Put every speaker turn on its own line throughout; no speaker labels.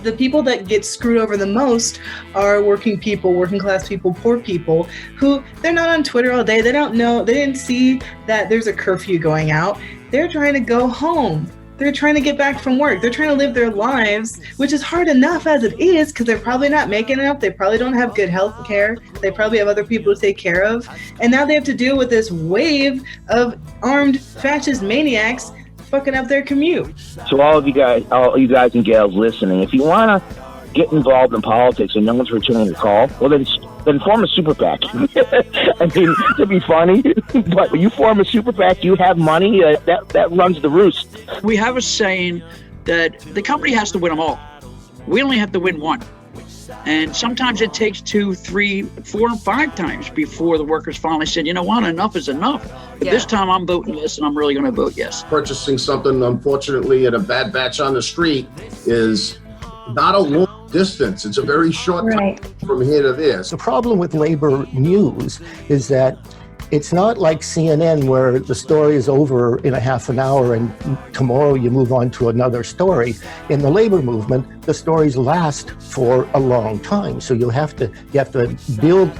the people that get screwed over the most are working people, working class people, poor people, who they're not on Twitter all day. They don't know, they didn't see that there's a curfew going out. They're trying to go home. They're trying to get back from work. They're trying to live their lives, which is hard enough as it is, because they're probably not making enough. They probably don't have good health care. They probably have other people to take care of. And now they have to deal with this wave of armed fascist maniacs fucking up their commute.
So all you guys and gals listening, if you want to get involved in politics and no one's returning your call, well then form a super-PAC. I mean, to be funny, but when you form a super-PAC, you have money, that runs the roost.
We have a saying that the company has to win them all. We only have to win one. And sometimes it takes 2, 3, 4, and 5 times before the workers finally said, you know what, enough is enough. But this time I'm voting yes, and I'm really going to vote yes.
Purchasing something, unfortunately, at a bad batch on the street is not a long distance. It's a very short time from here to there.
The problem with labor news is that it's not like CNN where the story is over in a half an hour and tomorrow you move on to another story. In the labor movement, the stories last for a long time. So you have to build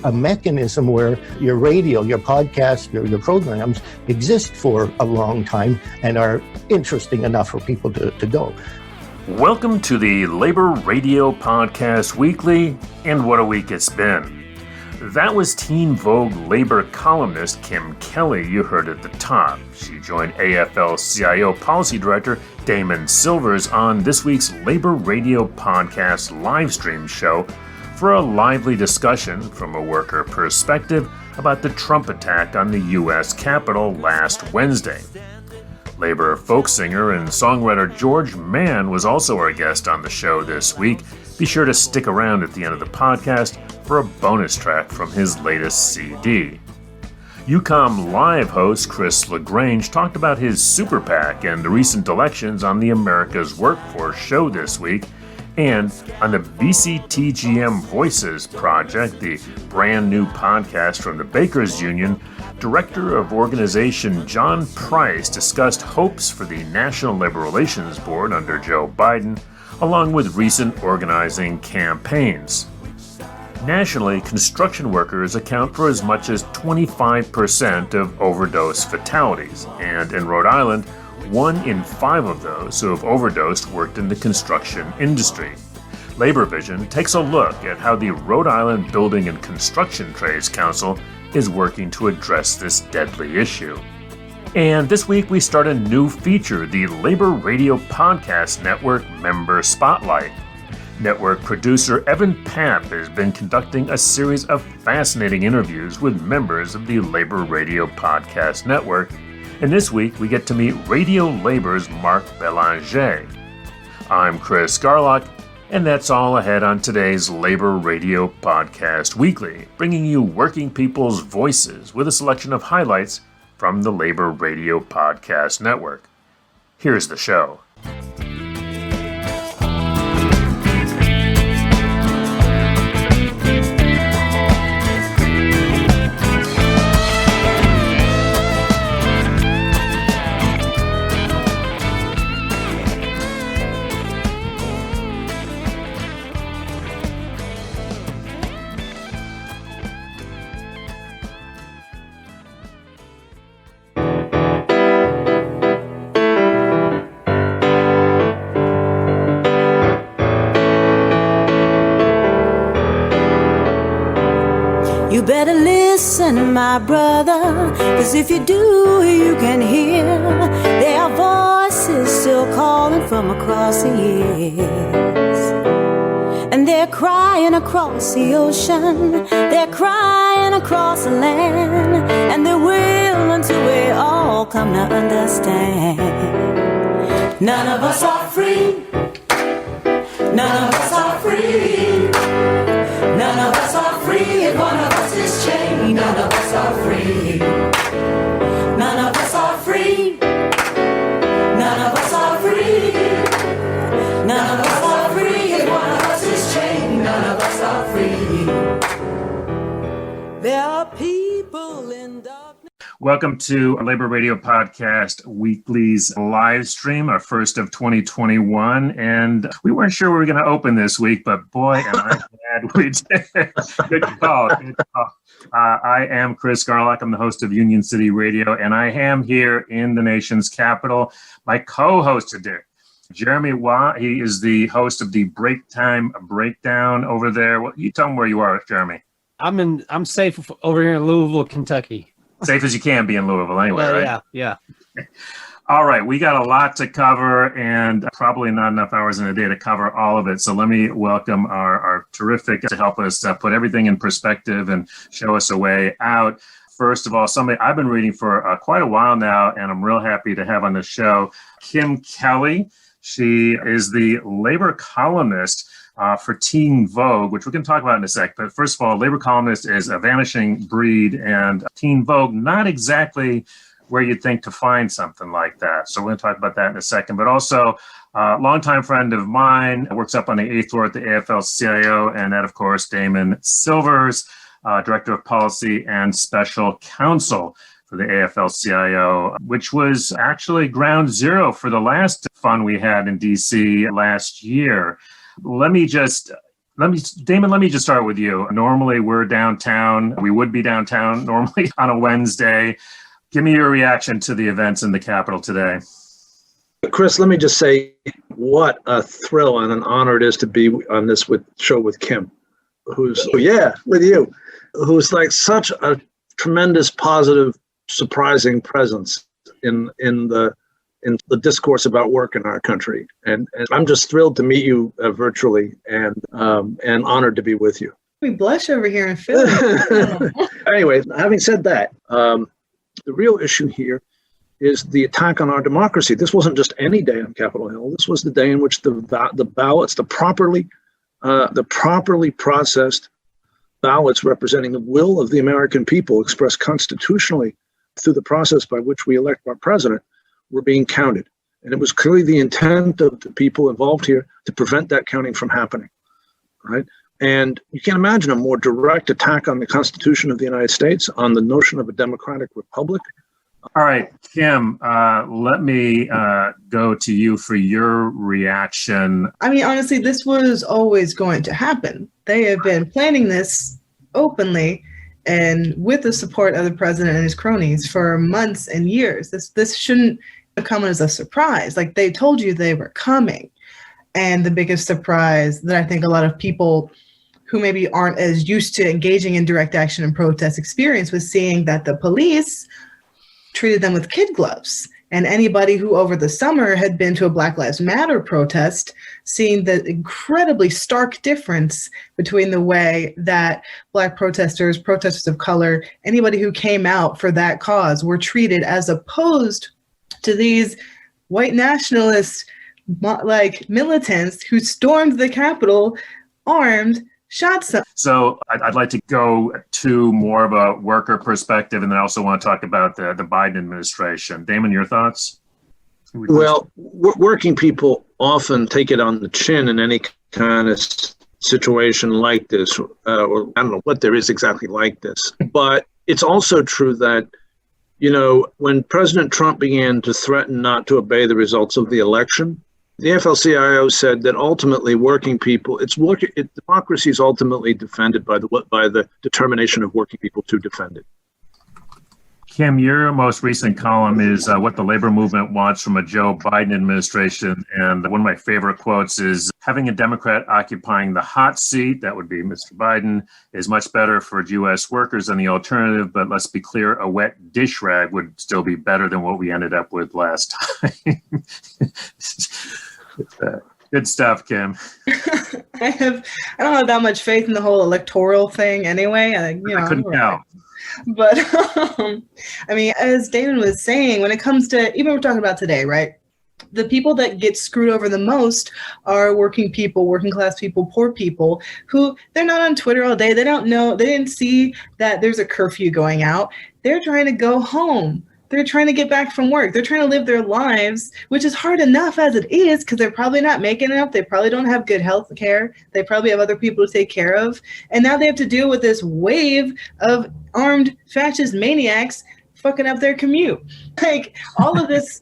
a mechanism where your radio, your podcast, your programs exist for a long time and are interesting enough for people to go.
Welcome to the Labor Radio Podcast Weekly, and what a week it's been. That was Teen Vogue labor columnist Kim Kelly you heard at the top. She joined AFL-CIO Policy Director Damon Silvers on this week's Labor Radio Podcast livestream show for a lively discussion from a worker perspective about the Trump attack on the U.S. Capitol last Wednesday. Labor folksinger and songwriter George Mann was also our guest on the show this week. Be sure to stick around at the end of the podcast for a bonus track from his latest CD. UCOMM Live host Kris LaGrange talked about his super-PAC and the recent elections on the America's Workforce show this week, and on the BCTGM Voices Project, the brand new podcast from the Bakers Union, Director of Organization John Price discussed hopes for the National Labor Relations Board under Joe Biden, along with recent organizing campaigns. Nationally, construction workers account for as much as 25% of overdose fatalities, and in Rhode Island, 1 in 5 of those who have overdosed worked in the construction industry. Labor Vision takes a look at how the Rhode Island Building and Construction Trades Council is working to address this deadly issue. And this week we start a new feature, the Labor Radio Podcast Network Member Spotlight. Network producer Evan Papp has been conducting a series of fascinating interviews with members of the Labor Radio Podcast Network, and this week we get to meet Radio Labor's Mark Belanger. I'm Chris Garlock, and that's all ahead on today's Labor Radio Podcast Weekly, bringing you working people's voices with a selection of highlights from the Labor Radio Podcast Network. Here's the show.
You better listen, my brother, 'cause if you do, you can hear their voices still calling from across the years. And they're crying across the ocean, they're crying across the land, and they will until we all come to understand. None of us are free, none of us are free, none of us are free, if one of us is chained, none of us are free. None of us are free, none of us are free, none of us are free, if one of us is chained, none of us are free. There are people in darkness.
Welcome to our Labor Radio Podcast Weekly's live stream, our first of 2021. And we weren't sure we were going to open this week, but boy, am I glad we did. Good call. I am Chris Garlock. I'm the host of Union City Radio, and I am here in the nation's capital. My co-host today, Jeremy Waugh. He is the host of the Break Time Breakdown over there. Well, you tell him where you are, Jeremy.
I'm safe over here in Louisville, Kentucky.
Safe as you can be in Louisville anyway, right?
Yeah.
All right, we got a lot to cover and probably not enough hours in a day to cover all of it. So let me welcome our terrific to help us put everything in perspective and show us a way out. First of all, somebody I've been reading for quite a while now, and I'm real happy to have on the show, Kim Kelly. She is the labor columnist for Teen Vogue, which we're going to talk about in a sec. But first of all, labor columnist is a vanishing breed, and Teen Vogue, not exactly where you'd think to find something like that. So we're going to talk about that in a second. But also, a longtime friend of mine, works up on the 8th floor at the AFL-CIO, and that, of course, Damon Silvers, Director of Policy and Special Counsel for the AFL-CIO, which was actually ground zero for the last fun we had in DC last year. Damon, let me just start with you. Normally we're downtown. We would be downtown normally on a Wednesday. Give me your reaction to the events in the Capitol today.
Chris, let me just say what a thrill and an honor it is to be on this show with Kim, who's like such a tremendous, positive, surprising presence in the discourse about work in our country. And I'm just thrilled to meet you virtually and honored to be with you.
We blush over here in Philly.
Anyway, having said that, the real issue here is the attack on our democracy. This wasn't just any day on Capitol Hill. This was the day in which the ballots, the properly processed ballots representing the will of the American people expressed constitutionally through the process by which we elect our president, were being counted. And it was clearly the intent of the people involved here to prevent that counting from happening, right? And you can't imagine a more direct attack on the Constitution of the United States, on the notion of a democratic republic.
All right, Kim, let me go to you for your reaction.
I mean, honestly, this was always going to happen. They have been planning this openly and with the support of the president and his cronies for months and years. This shouldn't come as a surprise. Like, they told you they were coming. And the biggest surprise that I think a lot of people who maybe aren't as used to engaging in direct action and protest experience was seeing that the police treated them with kid gloves. And anybody who over the summer had been to a Black Lives Matter protest, seeing the incredibly stark difference between the way that Black protesters of color, anybody who came out for that cause were treated, as opposed to these white nationalist like militants who stormed the Capitol armed, shot some.
So I'd like to go to more of a worker perspective, and then I also want to talk about the Biden administration. Damon, your thoughts?
Well, working people often take it on the chin in any kind of situation like this, or I don't know what there is exactly like this. But it's also true that, you know, when President Trump began to threaten not to obey the results of the election, the AFL-CIO said that ultimately working people, democracy is ultimately defended by the determination of working people to defend it.
Kim, your most recent column is what the labor movement wants from a Joe Biden administration. And one of my favorite quotes is, having a Democrat occupying the hot seat, that would be Mr. Biden, is much better for U.S. workers than the alternative. But let's be clear, a wet dish rag would still be better than what we ended up with last time. Good stuff, Kim.
I don't have that much faith in the whole electoral thing anyway.
I couldn't tell.
But I mean, as Damon was saying, when it comes to, even we're talking about today, right? The people that get screwed over the most are working people, working class people, poor people, who they're not on Twitter all day. They don't know, they didn't see that there's a curfew going out. They're trying to go home. They're trying to get back from work. They're trying to live their lives, which is hard enough as it is, because they're probably not making enough. They probably don't have good health care. They probably have other people to take care of. And now they have to deal with this wave of armed fascist maniacs fucking up their commute. Like all of this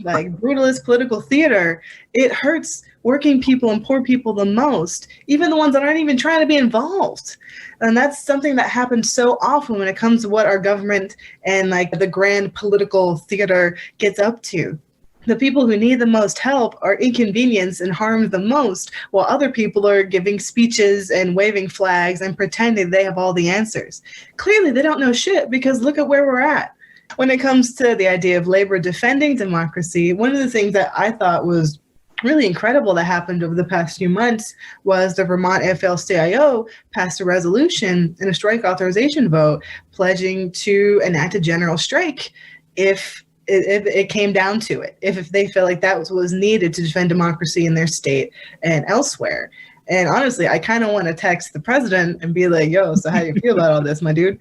like brutalist political theater, it hurts working people and poor people the most, even the ones that aren't even trying to be involved. And that's something that happens so often when it comes to what our government and like the grand political theater gets up to. The people who need the most help are inconvenienced and harmed the most, while other people are giving speeches and waving flags and pretending they have all the answers. Clearly, they don't know shit, because look at where we're at. When it comes to the idea of labor defending democracy, one of the things that I thought was really incredible that happened over the past few months was the Vermont AFL-CIO passed a resolution in a strike authorization vote pledging to enact a general strike if it came down to it, if they felt like that was needed to defend democracy in their state and elsewhere. And honestly, I kind of want to text the president and be like, yo, so how do you feel about all this, my dude?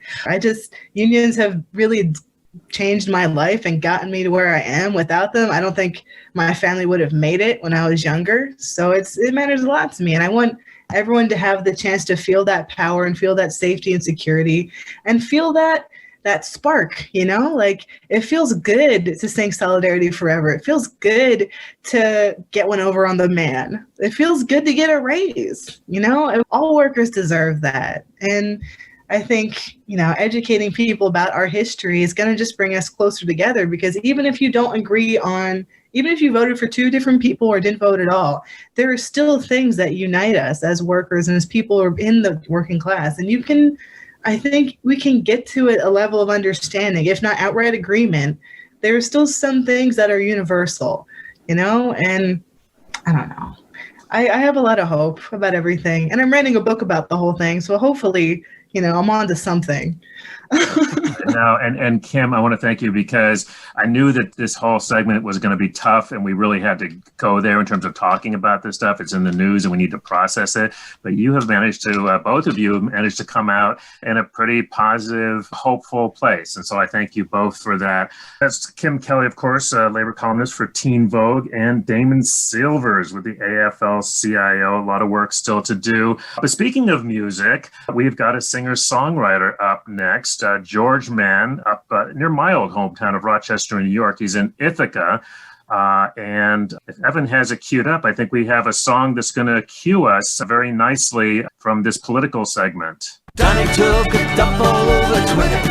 Unions have really changed my life and gotten me to where I am. Without them, I don't think my family would have made it when I was younger. So it matters a lot to me. And I want everyone to have the chance to feel that power and feel that safety and security and feel that spark, like it feels good to sing Solidarity Forever. It feels good to get one over on the man. It feels good to get a raise, all workers deserve that. And I think, educating people about our history is going to just bring us closer together, because even if you don't agree on, even if you voted for two different people or didn't vote at all, there are still things that unite us as workers and as people who are in the working class. And I think we can get to a level of understanding, if not outright agreement. There are still some things that are universal, and I don't know. I have a lot of hope about everything, and I'm writing a book about the whole thing. So hopefully, I'm on to something.
No, and Kim, I want to thank you, because I knew that this whole segment was going to be tough, and we really had to go there in terms of talking about this stuff. It's in the news and we need to process it. But you have managed to, both of you have managed to come out in a pretty positive, hopeful place. And so I thank you both for that. That's Kim Kelly, of course, labor columnist for Teen Vogue, and Damon Silvers with the AFL-CIO. A lot of work still to do. But speaking of music, we've got a singer-songwriter up next. George Mann, up near my old hometown of Rochester, New York. He's in Ithaca. And if Evan has it queued up, I think we have a song that's going to cue us very nicely from this political segment.
Donnie took a dump all over Twitter.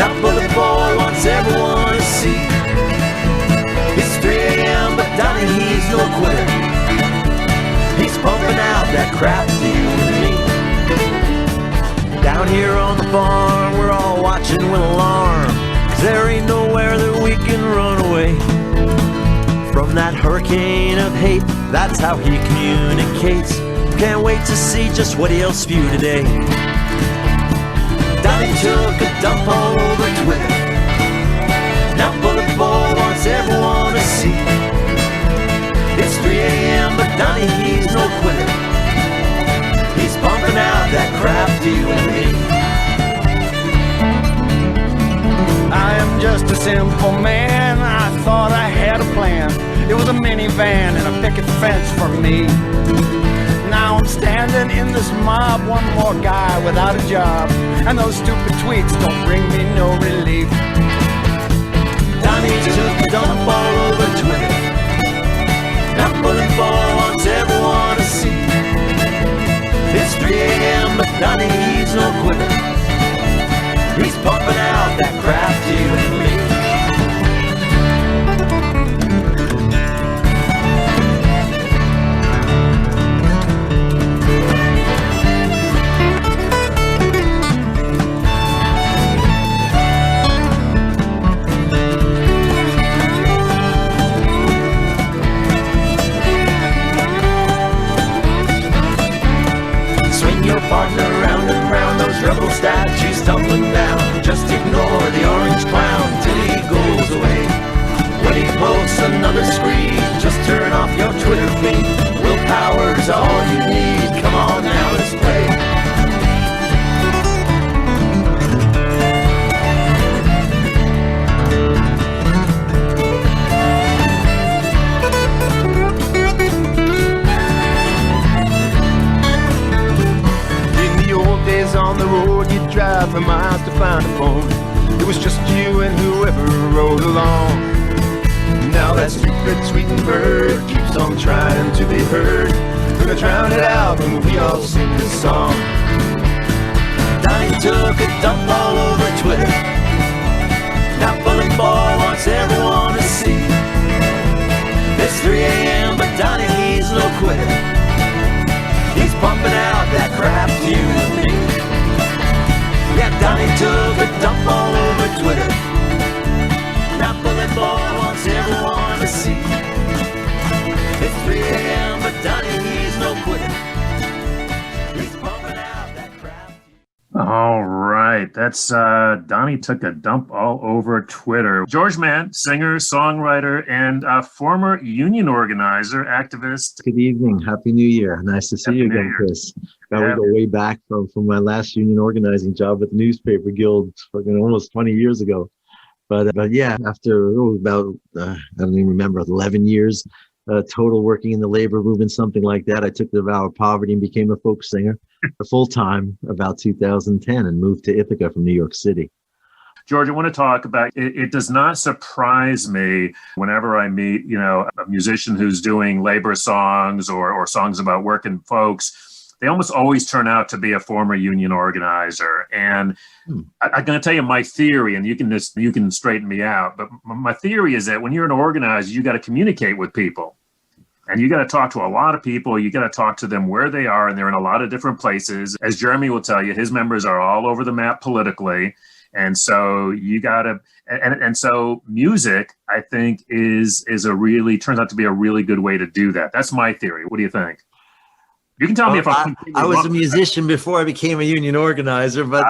That bullet boy wants everyone to see. It's 3 a.m., but Donnie, he's no quitter. He's pumping out that crap to you and me. Down here on the farm, we're all watching with alarm, 'cause there ain't nowhere that we can run away from that hurricane of hate. That's how he communicates. Can't wait to see just what he'll spew today. Donnie took a dump all over Twitter. Now Bullet Boy wants everyone to see. It's 3 a.m., but Donnie, he's no quitter. He's pumping out that crap to you and me.
I am just a simple man. I thought I had a plan. It was a minivan and a picket fence for me. Now I'm standing in this mob, one more guy without a job, and those stupid tweets don't bring me no relief.
Donnie took a dump all over Twitter. Now Bullet Boy wants everyone to see. It's 3 a.m., but Donnie, he's no quitter. He's pumping out that crap to you and me. Partner round and round, those rebel statues tumbling down. Just ignore the orange clown till he goes away. When he posts another screed, just turn off your Twitter feed. Willpower's all you need. Come on now, let's play.
On the road, you drive for miles to find a phone. It was just you and whoever rode along. Now that stupid sweet bird keeps on trying to be heard. Gonna drown it out when we all sing this song.
Donnie took a dump all over Twitter. Now Bullet Boy wants everyone to see. It's 3 a.m. but Donnie, he's no quitter. He's pumping out that crap to you and me. Yeah, Donnie took a dump all over Twitter. Now Bullet Boy wants everyone to see. It's 3 a.m. but Donnie, he's no quitter. He's pumping out that crap.
All right, that's Donnie took a dump all over Twitter. George Mann, singer, songwriter, and former union organizer, activist.
Good evening. Happy New Year. Nice to see you again, Chris. We go way back from my last union organizing job at the newspaper guild almost 20 years ago. But yeah, after about, I don't even remember, 11 years total working in the labor movement, something like that, I took the vow of poverty and became a folk singer full-time about 2010 and moved to Ithaca from New York City.
George, I want to talk about, it does not surprise me whenever I meet, a musician who's doing labor songs or songs about working folks. They almost always turn out to be a former union organizer. And I'm going to tell you my theory, and you can straighten me out. But my theory is that when you're an organizer, you got to communicate with people. And you got to talk to a lot of people. You got to talk to them where they are, and they're in a lot of different places. As Jeremy will tell you, his members are all over the map politically. And so you got to, and so music, I think, turns out to be a really good way to do that. That's my theory. What do you think? You can tell me if I'm.
I was a musician before I became a union organizer, but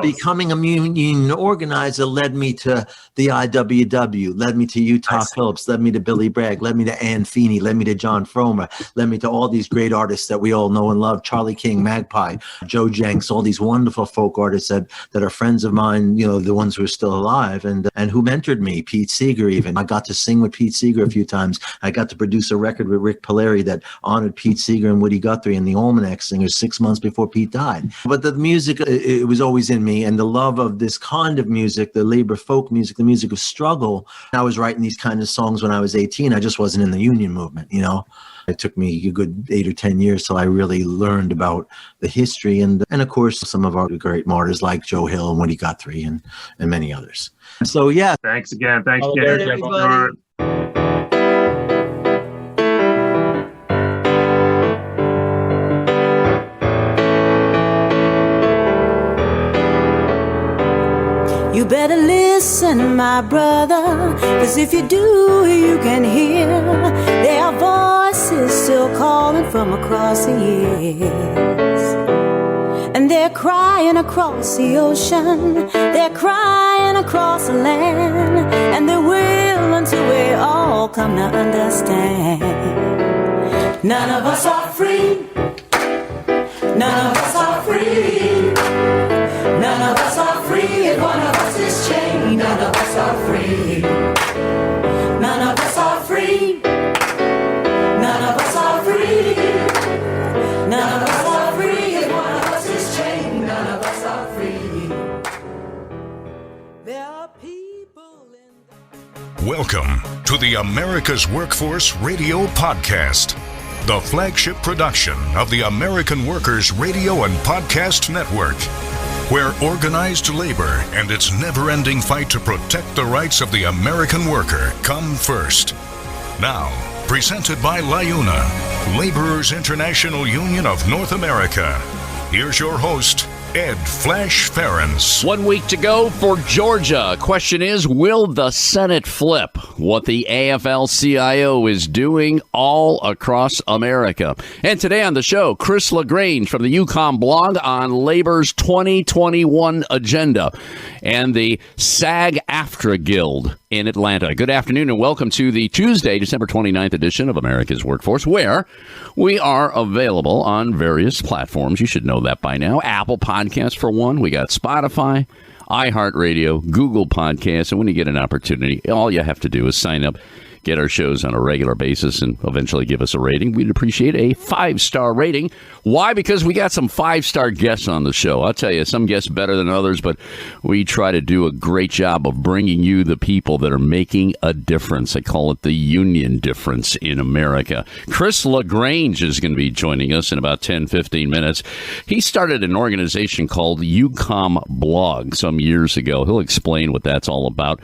becoming a union organizer led me to the IWW, led me to Utah Phillips, led me to Billy Bragg, led me to Ann Feeney, led me to John Fromer, led me to all these great artists that we all know and love: Charlie King, Magpie, Joe Jenks, all these wonderful folk artists that are friends of mine, the ones who are still alive and who mentored me. Pete Seeger, even I got to sing with Pete Seeger a few times. I got to produce a record with Rick Polari that honored Pete Seeger and Woody Guthrie and the Almanac Singers 6 months before Pete died. But the music, it was always in me, and the love of this kind of music, the labor folk music, the music of struggle. I was writing these kind of songs when I was 18. I just wasn't in the union movement, It took me a good 8 or 10 years till I really learned about the history and of course some of our great martyrs like Joe Hill and Woody Guthrie and many others. So yeah.
Thanks again. Thanks again, everybody.
You better listen, my brother, 'cause if you do, you can hear there are voices still calling from across the years. And they're crying across the ocean, they're crying across the land, and they will until we all come to understand. None of us are free, none of us are free, none of us are free, if one of us is chained, none of us are free. None of us are free, none of us are free, none of us are free, if one of us is chained, none of us are free. There are people in
Welcome to the America's Workforce Radio Podcast, the flagship production of the American Workers Radio and Podcast Network, where organized labor and its never-ending fight to protect the rights of the American worker come first. Now, presented by LIUNA, Laborers International Union of North America. Here's your host, Ed Flash Ferens.
1 week to go for Georgia. Question is, will the Senate flip what the AFL-CIO is doing all across America? And today on the show, Kris LaGrange from the UCOMM blog on Labor's 2021 agenda and the SAG-AFTRA Guild in Atlanta. Good afternoon and welcome to the Tuesday, December 29th edition of America's Workforce, where we are available on various platforms. You should know that by now. Apple Podcasts, for one. We got Spotify, iHeartRadio, Google Podcasts. And when you get an opportunity, all you have to do is sign up. get our shows on a regular basis and eventually give us a rating, we'd appreciate a 5-star rating. Why? Because we got some 5-star guests on the show. I'll tell you, some guests better than others, but we try to do a great job of bringing you the people that are making a difference. I call it the union difference in America. Kris LaGrange is going to be joining us in about 10-15 minutes. He started an organization called UCOMM Blog some years ago. He'll explain what that's all about.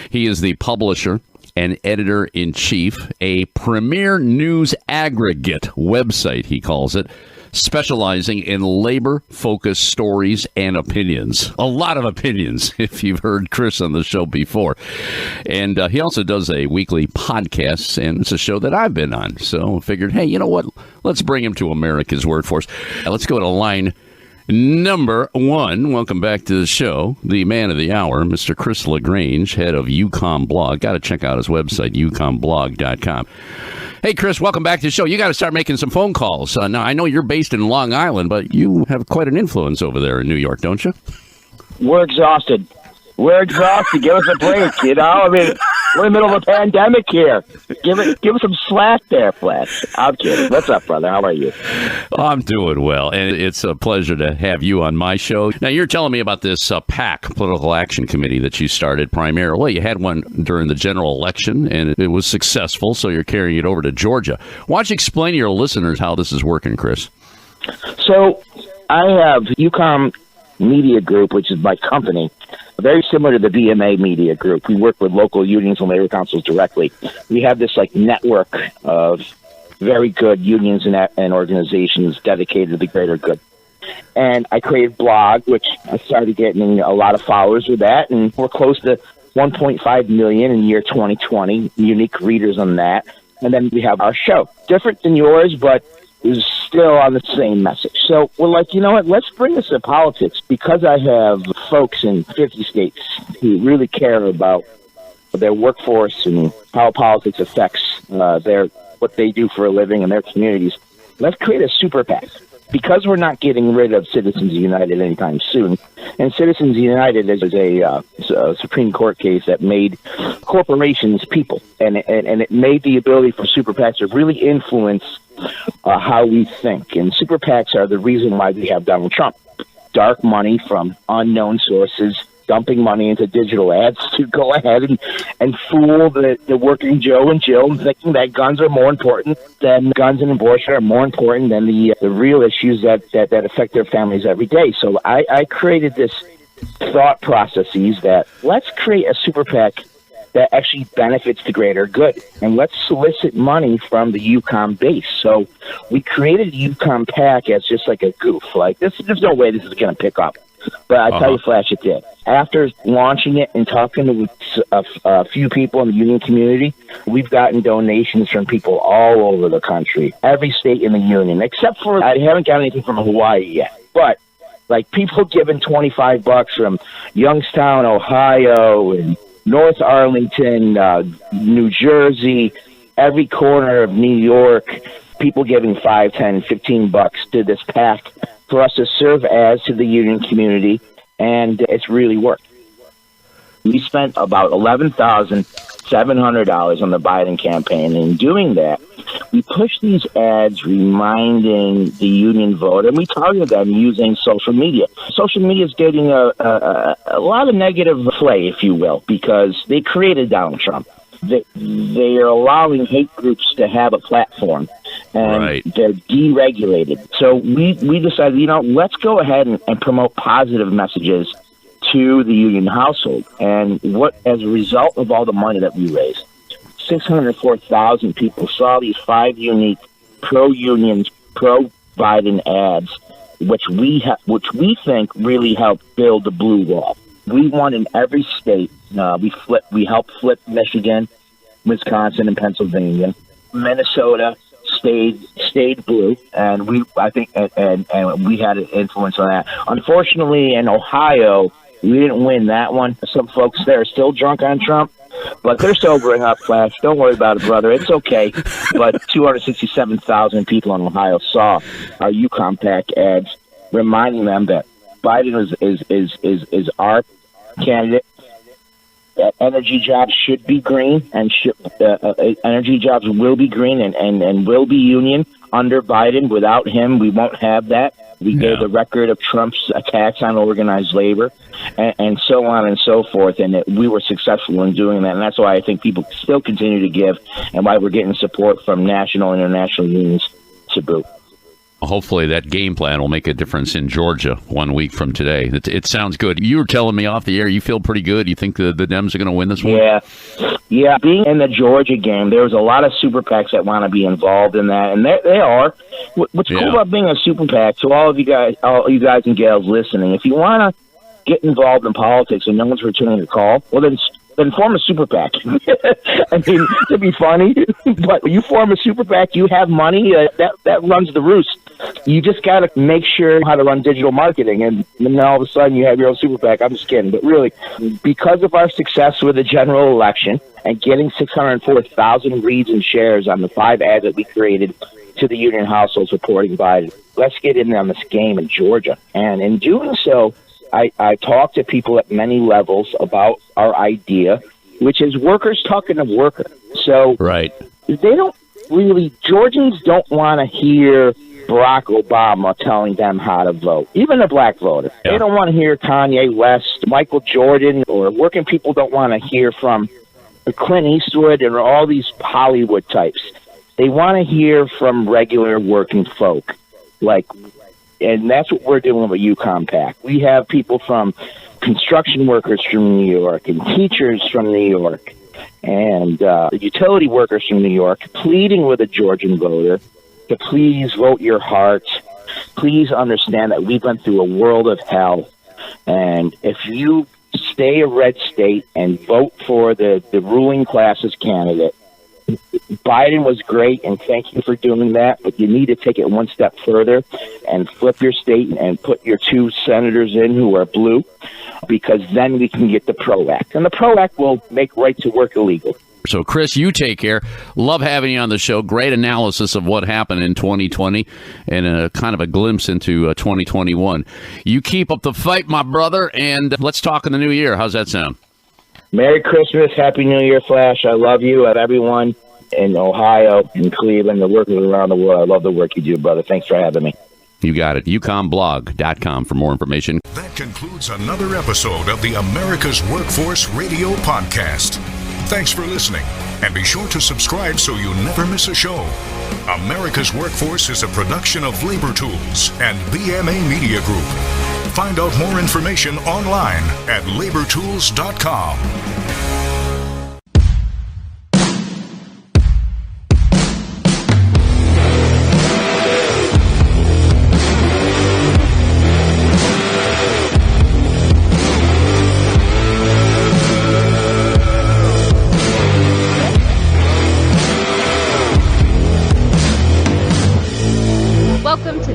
He is the publisher and editor-in-chief, a premier news aggregate website, he calls it, specializing in labor-focused stories and opinions. A lot of opinions, if you've heard Kris on the show before. And he also does a weekly podcast, and it's a show that I've been on. So I figured, hey, you know what? Let's bring him to America's Workforce. Let's go to line number 1. Welcome back to the show, the man of the hour, Mr. Kris LaGrange, head of UCOMM Blog. Got to check out his website, ucommblog.com. Hey, Kris, welcome back to the show. You got to start making some phone calls. Now, I know you're based in Long Island, but you have quite an influence over there in New York, don't you?
We're exhausted. Give us a break, you know? I mean, we're in the middle of a pandemic here. Give us some slack there, Flash. I'm kidding. What's up, brother? How are you?
I'm doing well, and it's a pleasure to have you on my show. Now, you're telling me about this PAC, Political Action Committee, that you started primarily. Well, you had one during the general election, and it was successful, so you're carrying it over to Georgia. Why don't you explain to your listeners how this is working, Kris?
So, I have UCOMM Media Group, which is my company, very similar to the BMA Media Group. We work with local unions and labor councils directly. We have this network of very good unions and organizations dedicated to the greater good. And I created Blog, which I started getting a lot of followers with that, and we're close to 1.5 million in year 2020, unique readers on that. And then we have our show, different than yours, but is still on the same message. So we're like, you know what, let's bring this to politics, because I have folks in 50 states who really care about their workforce and how politics affects what they do for a living in their communities. Let's create a super-PAC. Because we're not getting rid of Citizens United anytime soon, and Citizens United is a Supreme Court case that made corporations people, and it made the ability for super PACs to really influence how we think. And super PACs are the reason why we have Donald Trump. Dark money from unknown sources, dumping money into digital ads to go ahead and fool the working Joe and Jill, thinking that guns are more important than guns and abortion are more important than the real issues that affect their families every day. So I created this thought processes that let's create a super PAC that actually benefits the greater good, and let's solicit money from the UCOMM base. So we created UCOMM PAC as just like a goof. Like this, there's no way this is going to pick up. But I tell you, Flash, it did. After launching it and talking to a few people in the union community, we've gotten donations from people all over the country, every state in the union, except for I haven't got anything from Hawaii yet. But like people giving $25 from Youngstown, Ohio, and North Arlington, New Jersey, every corner of New York, people giving $5, $10, $15 to this PAC for us to serve as to the union community, and it's really worked. We spent about $11,700 on the Biden campaign. And in doing that, we pushed these ads reminding the union vote, and we targeted them using social media. Social media is getting a lot of negative play, if you will, because they created Donald Trump. They are allowing hate groups to have a platform, and they're deregulated. So we decided, let's go ahead and promote positive messages to the union household. And as a result of all the money that we raised, 604,000 people saw these 5 unique pro-union, pro-Biden ads, which we think really helped build the blue wall. We won in every state. We helped flip Michigan, Wisconsin, and Pennsylvania. Minnesota stayed blue, and we had an influence on that. Unfortunately, in Ohio, we didn't win that one. Some folks there are still drunk on Trump, but they're sobering up, Flash. Don't worry about it, brother. It's okay. But 267,000 people in Ohio saw our UCOMM PAC ads, reminding them that Biden is our candidate, energy jobs should be green, and energy jobs will be green and will be union under Biden. Without him, we won't have that. We gave the record of Trump's attacks on organized labor and so on and so forth, and we were successful in doing that. And that's why I think people still continue to give, and why we're getting support from national and international unions to boot.
Hopefully that game plan will make a difference in Georgia 1 week from today. It sounds good. You were telling me off the air you feel pretty good. You think the Dems are going to win this one?
Yeah. Being in the Georgia game, there's a lot of super PACs that want to be involved in that, and they are. What's cool about being a super PAC, to all you guys and gals listening, if you want to get involved in politics and no one's returning your call, well, then form a super PAC. I mean, to be funny, but when you form a super PAC, you have money that runs the roost. You just got to make sure how to run digital marketing, and then all of a sudden you have your own super PAC. I'm just kidding, but really, because of our success with the general election and getting 604,000 reads and shares on the 5 ads that we created to the union households supporting Biden, let's get in on this game in Georgia. And in doing so, I talk to people at many levels about our idea, which is workers talking to workers. So they don't really, Georgians don't want to hear Barack Obama telling them how to vote, even a black voter. They don't want to hear Kanye West, Michael Jordan, or working people don't want to hear from Clint Eastwood and all these Hollywood types. They want to hear from regular working folk, and that's what we're doing with UCOMM PAC. We have people from construction workers from New York and teachers from New York and utility workers from New York pleading with a Georgian voter to please vote your heart. Please understand that we've been through a world of hell. And if you stay a red state and vote for the ruling class's candidate, Biden was great, and thank you for doing that, but you need to take it one step further and flip your state and put your 2 senators in who are blue, because then we can get the PRO Act. And the PRO Act will make right to work illegal.
So, Kris, you take care. Love having you on the show. Great analysis of what happened in 2020 and a kind of a glimpse into 2021. You keep up the fight, my brother, and let's talk in the new year. How's that sound?
Merry Christmas, Happy New Year, Flash. I love you and everyone in Ohio and Cleveland, the workers around the world. I love the work you do, brother. Thanks for having me.
You got it. UCommblog.com for more information.
That concludes another episode of the America's Workforce Radio Podcast. Thanks for listening, and be sure to subscribe so you never miss a show. America's Workforce is a production of Labor Tools and BMA Media Group. Find out more information online at labortools.com.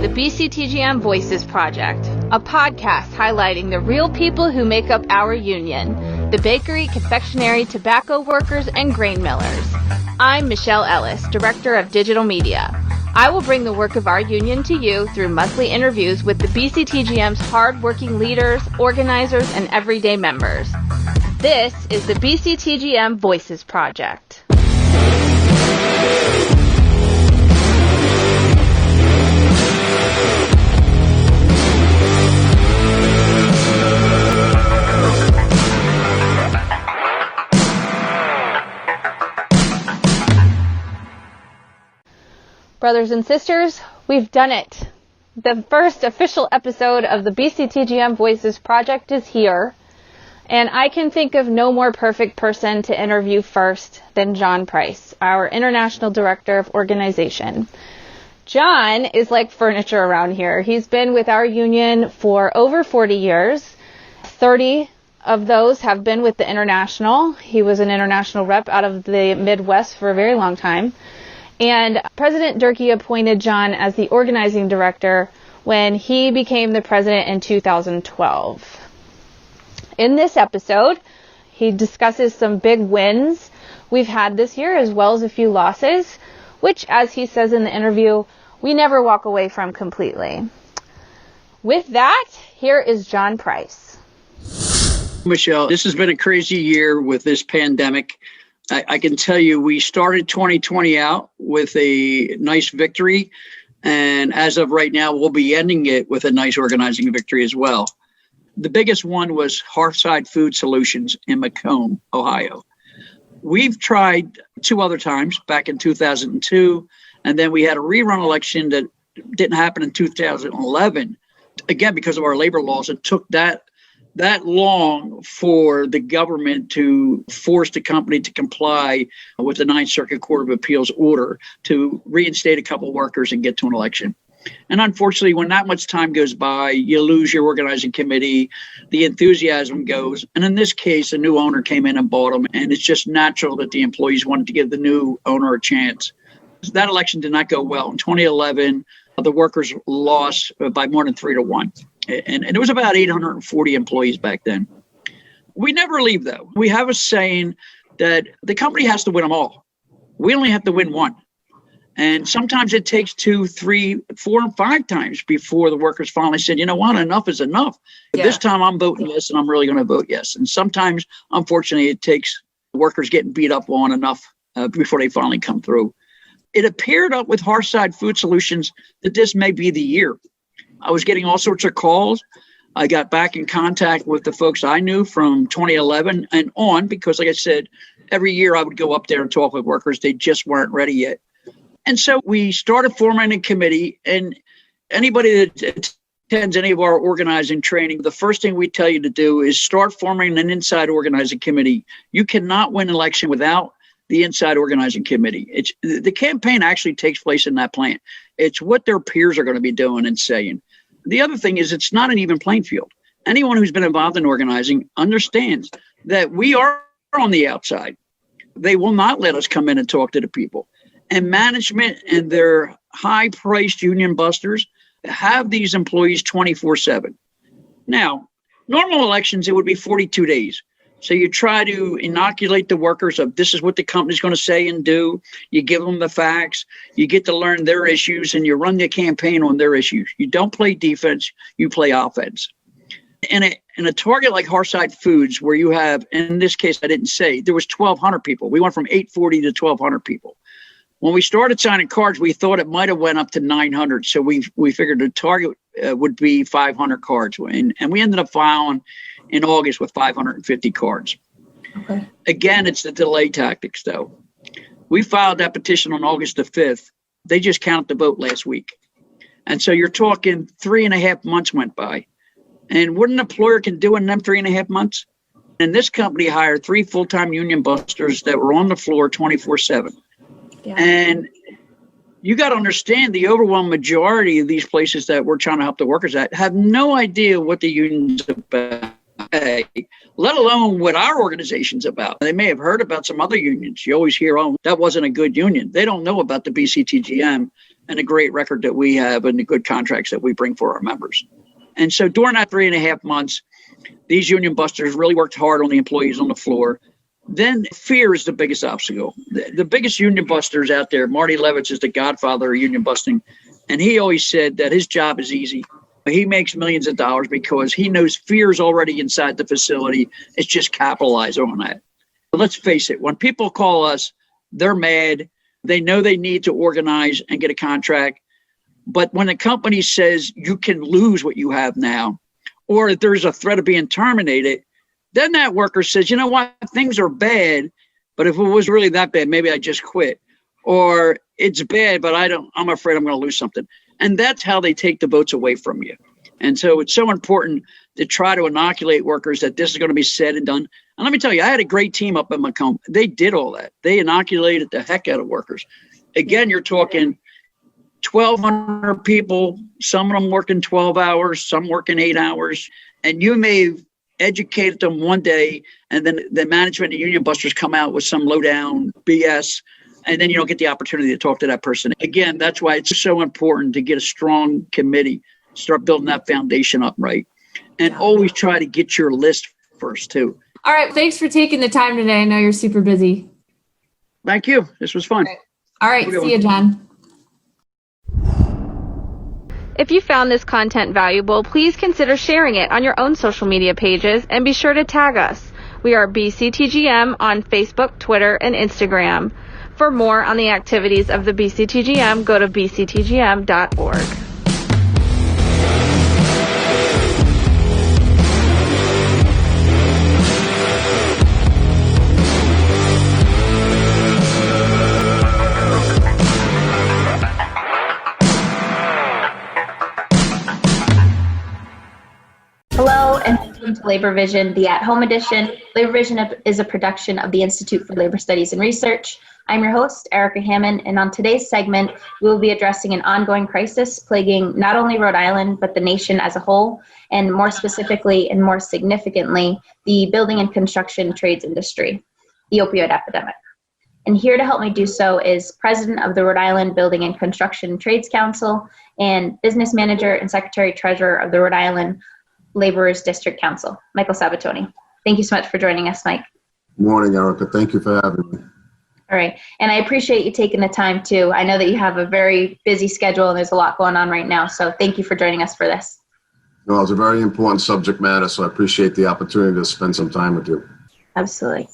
BCTGM Voices Project, a podcast highlighting the real people who make up our union, the bakery, confectionery, tobacco workers, and grain millers. I'm Michelle Ellis, Director of Digital Media. I will bring the work of our union to you through monthly interviews with the BCTGM's hard-working leaders, organizers, and everyday members. This is the BCTGM Voices Project. Brothers and sisters, we've done it. The first official episode of the BCTGM Voices Project is here, and I can think of no more perfect person to interview first than John Price, our International Director of Organization. John is like furniture around here. He's been with our union for over 40 years. 30 of those have been with the International. He was an international rep out of the Midwest for a very long time. And President Durkee appointed John as the organizing director when he became the president in 2012. In this episode, he discusses some big wins we've had this year, as well as a few losses, which, as he says in the interview, we never walk away from completely. With that, here is John Price.
Michelle, this has been a crazy year with this pandemic. I can tell you, we started 2020 out with a nice victory. And as of right now, we'll be ending it with a nice organizing victory as well. The biggest one was Hearthside Food Solutions in Macomb, Ohio. We've tried 2 other times, back in 2002, and then we had a rerun election that didn't happen in 2011. Again, because of our labor laws, it took that long for the government to force the company to comply with the Ninth Circuit Court of Appeals order to reinstate a couple workers and get to an election. And unfortunately, when that much time goes by, you lose your organizing committee, the enthusiasm goes. And in this case, a new owner came in and bought them. And it's just natural that the employees wanted to give the new owner a chance. That election did not go well. In 2011, the workers lost by more than 3-1. And it was about 840 employees back then. We never leave, though. We have a saying that the company has to win them all. We only have to win one. And sometimes it takes 2, 3, 4, and 5 times before the workers finally said, you know what, enough is enough. Yeah. This time I'm voting yes, and I'm really going to vote yes. And sometimes, unfortunately, it takes workers getting beat up on enough before they finally come through. It appeared up with Hearthside Food Solutions that this may be the year. I was getting all sorts of calls. I got back in contact with the folks I knew from 2011 and on, because like I said, every year I would go up there and talk with workers. They just weren't ready yet. And so we started forming a committee, and anybody that attends any of our organizing training, the first thing we tell you to do is start forming an inside organizing committee. You cannot win an election without the inside organizing committee. The campaign actually takes place in that plant. It's what their peers are going to be doing and saying. The other thing is it's not an even playing field. Anyone who's been involved in organizing understands that we are on the outside. They will not let us come in and talk to the people. And management and their high-priced union busters have these employees 24/7. Now, normal elections, it would be 42 days. So you try to inoculate the workers of this is what the company's going to say and do. You give them the facts. You get to learn their issues, and you run the campaign on their issues. You don't play defense. You play offense. In a target like Hearthside Foods, where you have, in this case, I didn't say, there was 1,200 people. We went from 840 to 1,200 people. When we started signing cards, we thought it might have went up to 900. So we figured the target would be 500 cards. And we ended up filing in August with 550 cards. Okay. Again, it's the delay tactics, though. We filed that petition on August the 5th. They just counted the vote last week. And so you're talking 3.5 months went by. And what an employer can do in them 3.5 months? And this company hired 3 full-time union busters that were on the floor 24/7. Yeah. And you got to understand the overwhelming majority of these places that we're trying to help the workers at have no idea what the union's about, let alone what our organization's about. They may have heard about some other unions. You always hear, oh, that wasn't a good union. They don't know about the BCTGM and the great record that we have and the good contracts that we bring for our members. And so during that 3.5 months, these union busters really worked hard on the employees on the floor. Then fear is the biggest obstacle. The biggest union busters out there, Marty Levitz is the godfather of union busting. And he always said that his job is easy. He makes millions of dollars because he knows fear is already inside the facility. It's just capitalize on that. But let's face it, when people call us, they're mad. They know they need to organize and get a contract. But when a company says you can lose what you have now, or if there's a threat of being terminated, then that worker says, you know what, things are bad, but if it was really that bad, maybe I just quit. Or it's bad, but I'm afraid I'm going to lose something. And that's how they take the votes away from you. And so it's so important to try to inoculate workers that this is going to be said and done. And let me tell you, I had a great team up in Macomb. They did all that. They inoculated the heck out of workers. Again, you're talking 1,200 people, some of them working 12 hours, some working 8 hours. And you may have educated them one day, and then the management and union busters come out with some low down BS, and then you don't get the opportunity to talk to that person. Again, that's why it's so important to get a strong committee, start building that foundation up right, and always try to get your list first too.
All right. Thanks for taking the time today. I know you're super busy.
Thank you. This was fun.
All right. See you, John.
If you found this content valuable, please consider sharing it on your own social media pages and be sure to tag us. We are BCTGM on Facebook, Twitter, and Instagram. For more on the activities of the BCTGM, go to bctgm.org.
Hello and welcome to Labor Vision, the at-home edition. Labor Vision is a production of the Institute for Labor Studies and Research. I'm your host, Erica Hammond, and on today's segment, we will be addressing an ongoing crisis plaguing not only Rhode Island, but the nation as a whole, and more specifically and more significantly, the building and construction trades industry, the opioid epidemic. And here to help me do so is President of the Rhode Island Building and Construction Trades Council and Business Manager and Secretary Treasurer of the Rhode Island Laborers District Council, Michael Sabatoni. Thank you so much for joining us, Mike.
Morning, Erica. Thank you for having me.
All right. And I appreciate you taking the time too. I know that you have a very busy schedule and there's a lot going on right now. So thank you for joining us for this.
No, it's a very important subject matter, so I appreciate the opportunity to spend some time with you.
Absolutely.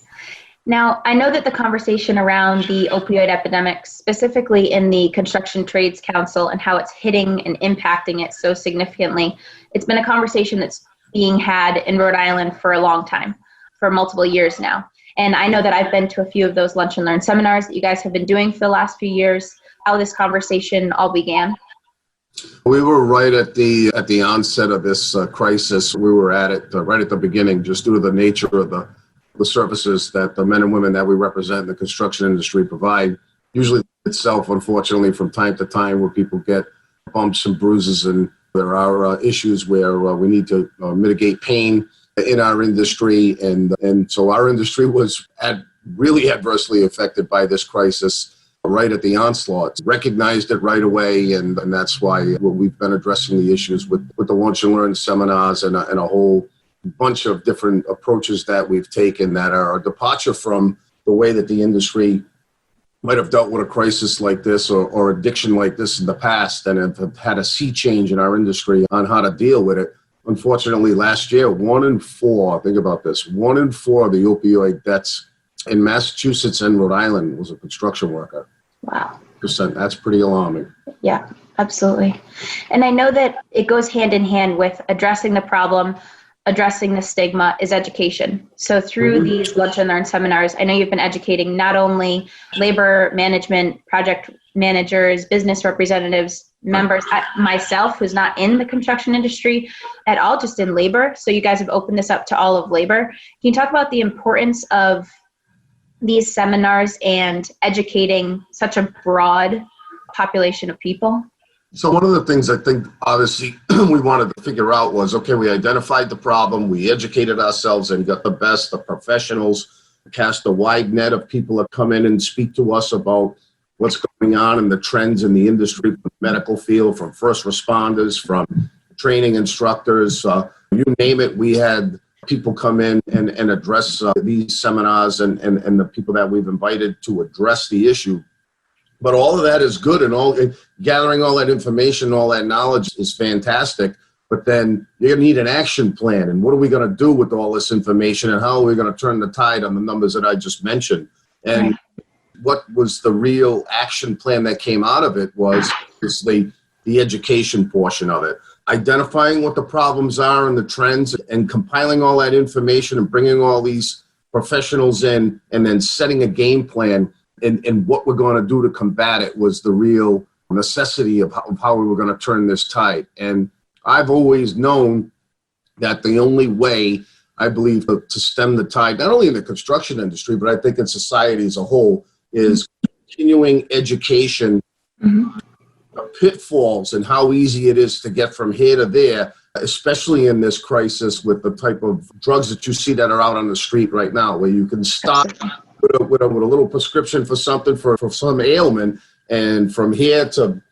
Now, I know that the conversation around the opioid epidemic, specifically in the Construction Trades Council and how it's hitting and impacting it so significantly, it's been a conversation that's being had in Rhode Island for a long time, for multiple years now. And I know that I've been to a few of those lunch and learn seminars that you guys have been doing for the last few years, how this conversation all began.
We were right at the onset of this crisis. We were at it right at the beginning, just due to the nature of the services that the men and women that we represent in the construction industry provide. Usually itself, unfortunately, from time to time where people get bumps and bruises, and there are issues where we need to mitigate pain in our industry. And so our industry was really adversely affected by this crisis right at the onslaught. Recognized it right away, and that's why we've been addressing the issues with the lunch and learn seminars and a whole bunch of different approaches that we've taken that are a departure from the way that the industry might have dealt with a crisis like this or addiction like this in the past, and have had a sea change in our industry on how to deal with it. Unfortunately, last year, 1 in 4, think about this, 1 in 4 of the opioid deaths in Massachusetts and Rhode Island was a construction worker.
Wow.
That's pretty alarming.
Yeah, absolutely. And I know that it goes hand in hand with addressing the problem, addressing the stigma, is education. So through these lunch and learn seminars, I know you've been educating not only labor management, project managers, business representatives, members, myself, who's not in the construction industry at all, just in labor. So you guys have opened this up to all of labor. Can you talk about the importance of these seminars and educating such a broad population of people?
So one of the things I think, obviously, we wanted to figure out was, okay, we identified the problem, we educated ourselves and got the best, the professionals, cast a wide net of people that come in and speak to us about what's going on and the trends in the industry, from the medical field, from first responders, from training instructors, you name it. We had people come in and address these seminars and the people that we've invited to address the issue. But all of that is good, and gathering all that information, all that knowledge is fantastic. But then you're going to need an action plan. And what are we going to do with all this information, and how are we going to turn the tide on the numbers that I just mentioned? And what was the real action plan that came out of it was obviously the education portion of it. Identifying what the problems are and the trends, and compiling all that information and bringing all these professionals in, and then setting a game plan and what we're going to do to combat it was the real necessity of how we were going to turn this tide. And I've always known that the only way, I believe, to stem the tide, not only in the construction industry, but I think in society as a whole, is continuing education, pitfalls, and how easy it is to get from here to there, especially in this crisis with the type of drugs that you see that are out on the street right now, where you can stop with a little prescription for something, for some ailment, and from here to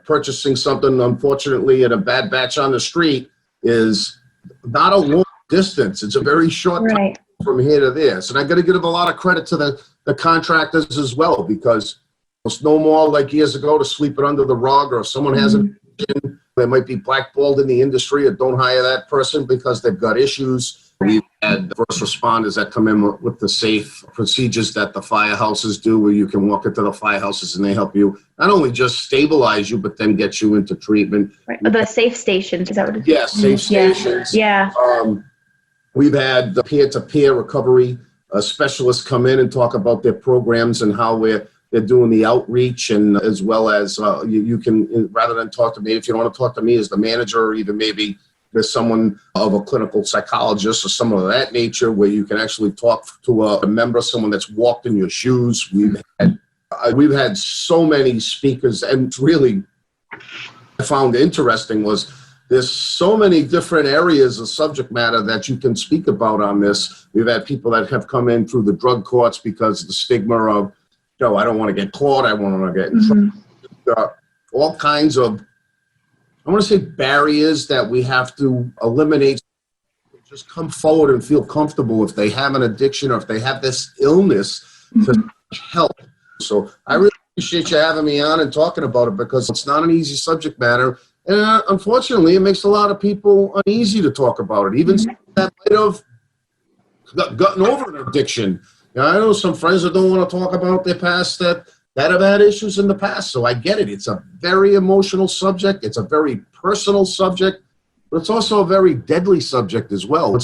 purchasing something, unfortunately, at a bad batch on the street is not a long distance. It's a very short time from here to there. So I got to give a lot of credit to the contractors as well, because it's no more like years ago to sweep it under the rug, or if someone has an addiction, They might be blackballed in the industry or don't hire that person because they've got issues. We've had first responders that come in with the safe procedures that the firehouses do, where you can walk into the firehouses and they help you not only just stabilize you, but then get you into treatment.
Right. The safe stations, is that what it is?
Yes, safe stations.
Yeah.
We've had the peer-to-peer recovery specialists come in and talk about their programs and how they're doing the outreach, and as well as you can, rather than talk to me, if you don't want to talk to me as the manager, or even maybe there's someone of a clinical psychologist or someone of that nature, where you can actually talk to a member, someone that's walked in your shoes. We've had so many speakers, and really I found interesting was there's so many different areas of subject matter that you can speak about on this. We've had people that have come in through the drug courts because of the stigma of, I don't want to get caught, I want to get in trouble. All kinds of, I want to say, barriers that we have to eliminate. Just come forward and feel comfortable if they have an addiction or if they have this illness to help. So I really appreciate you having me on and talking about it, because it's not an easy subject matter. And unfortunately, it makes a lot of people uneasy to talk about it, even that might have gotten over an addiction. I know some friends that don't want to talk about their past that have had issues in the past. So I get it. It's a very emotional subject. It's a very personal subject, but it's also a very deadly subject as well.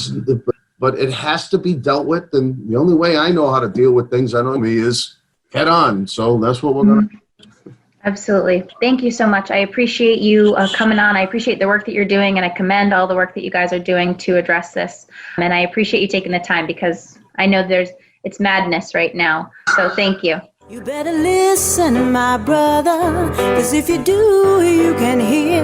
But it has to be dealt with. And the only way I know how to deal with things I know me is head on. So that's what we're going to do.
Absolutely. Thank you so much. I appreciate you coming on. I appreciate the work that you're doing, and I commend all the work that you guys are doing to address this. And I appreciate you taking the time, because I know it's madness right now. So thank you.
You better listen, my brother, 'cause if you do, you can hear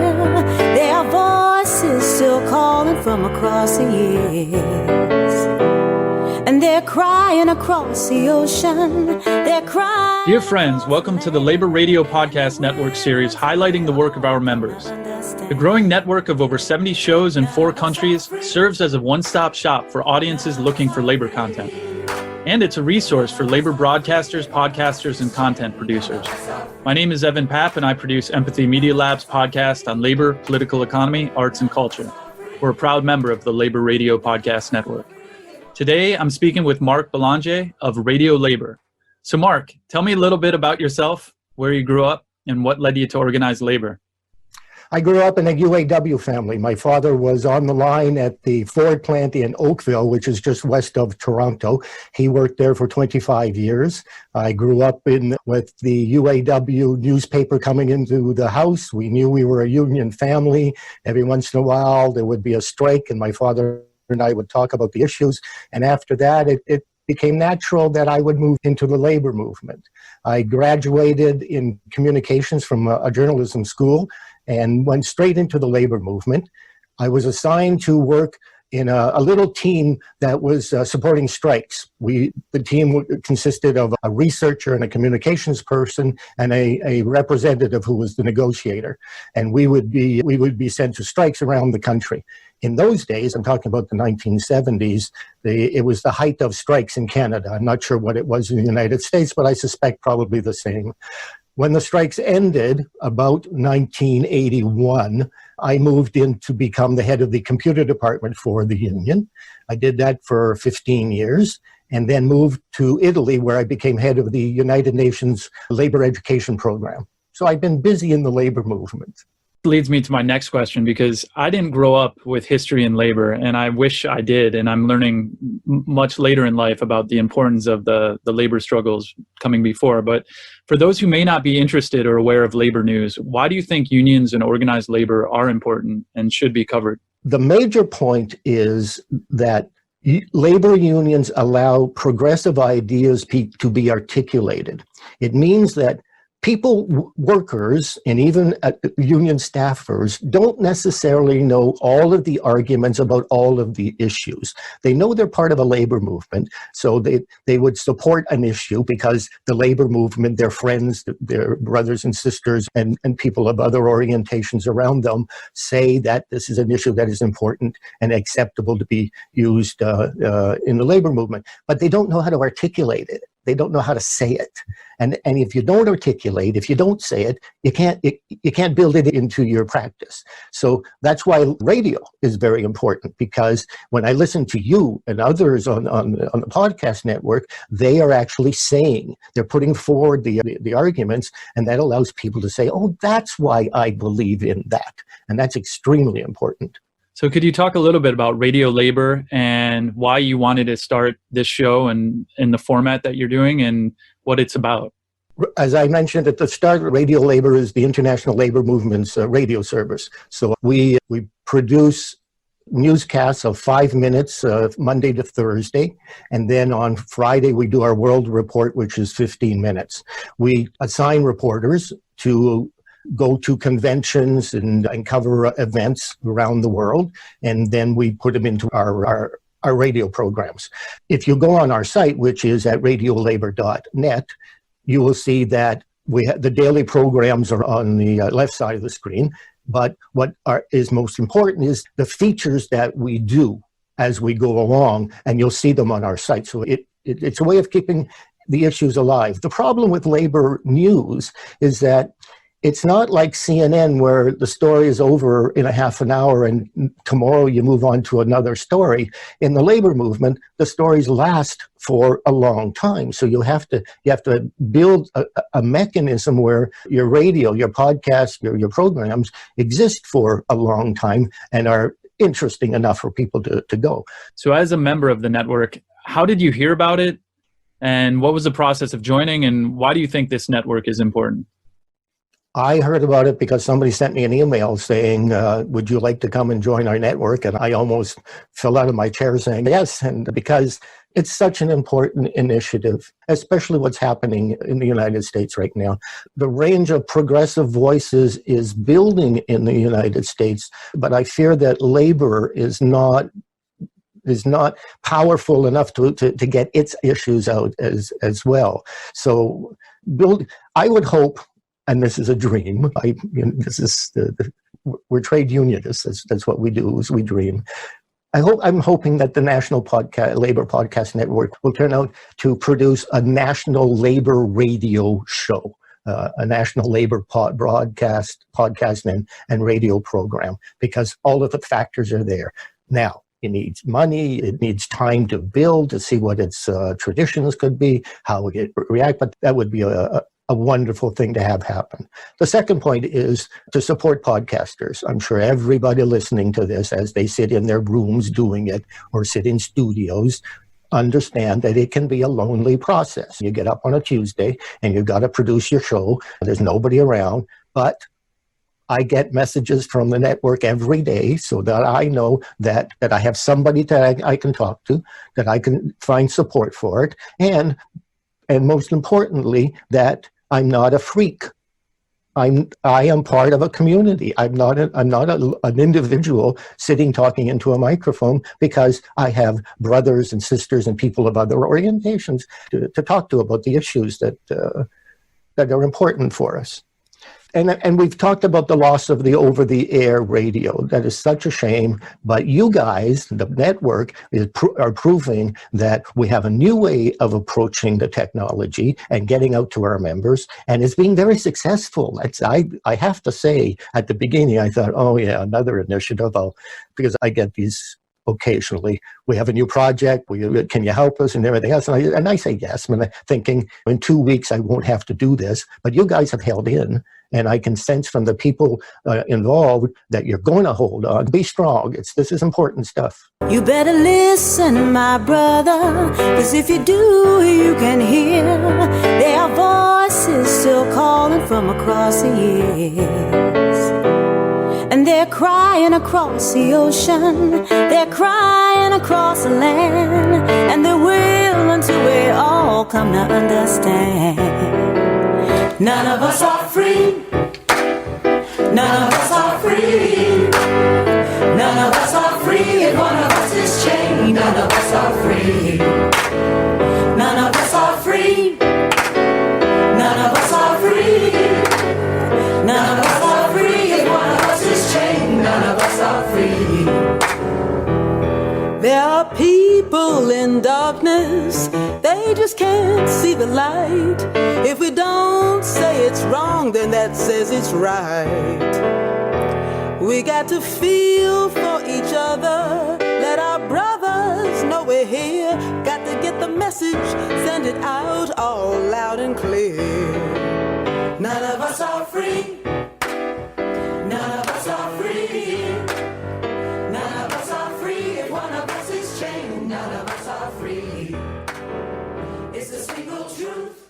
their voices still calling from across the years. And they're crying across the ocean. They're crying.
Dear friends, welcome to the Labor Radio Podcast Network series highlighting the work of our members. The growing network of over 70 shows in 4 countries serves as a one-stop shop for audiences looking for labor content. And it's a resource for labor broadcasters, podcasters, and content producers. My name is Evan Papp, and I produce Empathy Media Lab's podcast on labor, political economy, arts, and culture. We're a proud member of the Labor Radio Podcast Network. Today, I'm speaking with Mark Belanger of Radio Labor. So Mark, tell me a little bit about yourself, where you grew up, and what led you to organize labor.
I grew up in a UAW family. My father was on the line at the Ford plant in Oakville, which is just west of Toronto. He worked there for 25 years. I grew up with the UAW newspaper coming into the house. We knew we were a union family. Every once in a while, there would be a strike, and my father and I would talk about the issues. And after that, it became natural that I would move into the labor movement. I graduated in communications from a journalism school and went straight into the labor movement. I was assigned to work in a little team that was supporting strikes. The team consisted of a researcher and a communications person and a representative who was the negotiator. And we would be sent to strikes around the country. In those days, I'm talking about the 1970s, it was the height of strikes in Canada. I'm not sure what it was in the United States, but I suspect probably the same. When the strikes ended, about 1981, I moved in to become the head of the computer department for the union. I did that for 15 years and then moved to Italy, where I became head of the United Nations Labor Education Program. So I've been busy in the labor movement.
Leads me to my next question, because I didn't grow up with history in labor, and I wish I did, and I'm learning much later in life about the importance of the labor struggles coming before. But for those who may not be interested or aware of labor news, why do you think unions and organized labor are important and should be covered?
The major point is that labor unions allow progressive ideas to be articulated. It means that people, workers, and even union staffers don't necessarily know all of the arguments about all of the issues. They know they're part of a labor movement, so they would support an issue because the labor movement, their friends, their brothers and sisters, and people of other orientations around them say that this is an issue that is important and acceptable to be used in the labor movement. But they don't know how to articulate it. they don't know how to say it. And if you don't articulate, if you don't say it, you can't build it into your practice. So that's why radio is very important, because when I listen to you and others on the podcast network, they are actually saying, they're putting forward the arguments, and that allows people to say, oh, that's why I believe in that. And that's extremely important.
So could you talk a little bit about radio labor and why you wanted to start this show and in the format that you're doing and what it's about?
As I mentioned at the start, Radio Labor is the International Labor Movement's radio service. So we produce newscasts of 5 minutes, Monday to Thursday. And then on Friday, we do our World Report, which is 15 minutes. We assign reporters to go to conventions and cover events around the world, and then we put them into our radio programs. If you go on our site, which is at radiolabor.net, you will see that the daily programs are on the left side of the screen, but what is most important is the features that we do as we go along, and you'll see them on our site. So it's a way of keeping the issues alive. The problem with labor news is that it's not like CNN, where the story is over in a half an hour and tomorrow you move on to another story. In the labor movement, the stories last for a long time. So you have to build a mechanism where your radio, your podcast, your programs exist for a long time and are interesting enough for people to go.
So as a member of the network, how did you hear about it? And what was the process of joining? And why do you think this network is important?
I heard about it because somebody sent me an email saying, would you like to come and join our network? And I almost fell out of my chair saying yes. And because it's such an important initiative, especially what's happening in the United States right now. The range of progressive voices is building in the United States, but I fear that labor is not powerful enough to get its issues out as well. So I would hope, and this is a dream. We're trade unionists. That's what we do. Is we dream. I'm hoping that the National Labor Podcast Network will turn out to produce a national labor radio show, a national labor podcast and radio program, because all of the factors are there. Now, it needs money, it needs time to build, to see what its traditions could be, how it react, but that would be a wonderful thing to have happen. The second point is to support podcasters. I'm sure everybody listening to this, as they sit in their rooms doing it or sit in studios, understand that it can be a lonely process. You get up on a Tuesday and you've got to produce your show. There's nobody around, but I get messages from the network every day so that I know that I have somebody that I can talk to, that I can find support for it, and most importantly, that I'm not a freak. I am part of a community. I'm not an individual sitting talking into a microphone, because I have brothers and sisters and people of other orientations to talk to about the issues that are important for us. And we've talked about the loss of the over-the-air radio. That is such a shame. But you guys, the network, are proving that we have a new way of approaching the technology and getting out to our members. And it's being very successful. I have to say, at the beginning, I thought, oh, yeah, another initiative. Because I get these occasionally. We have a new project. Can you help us and everything else? And I say yes. I'm thinking, in 2 weeks, I won't have to do this. But you guys have held in. And I can sense from the people involved that you're going to hold on. Be strong. This is important stuff.
You better listen, my brother, 'cause if you do, you can hear their voices still calling from across the years. And they're crying across the ocean, they're crying across the land, and they will until we all come to understand. None of us are free. None of us are free. None of us are free. If one of us is chained, none of us are free. None of us are free. None of us are free. None of us are free. If one of us is chained, none of us are free. There are people in darkness
they just can't see the light. If we don't say it's wrong, then that says it's right. We got to feel for each other, let our brothers know we're here. Got to get the message, send it out all loud and clear. None of us are free. None of us are free. None of us are free. If one of us is chained, none of us are free. It's the single truth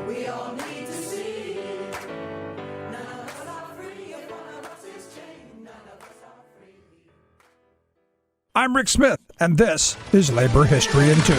we all need to see. None of us are free. If one of us is chained, none of us are free.
I'm Rick Smith, and this is Labor History in 2.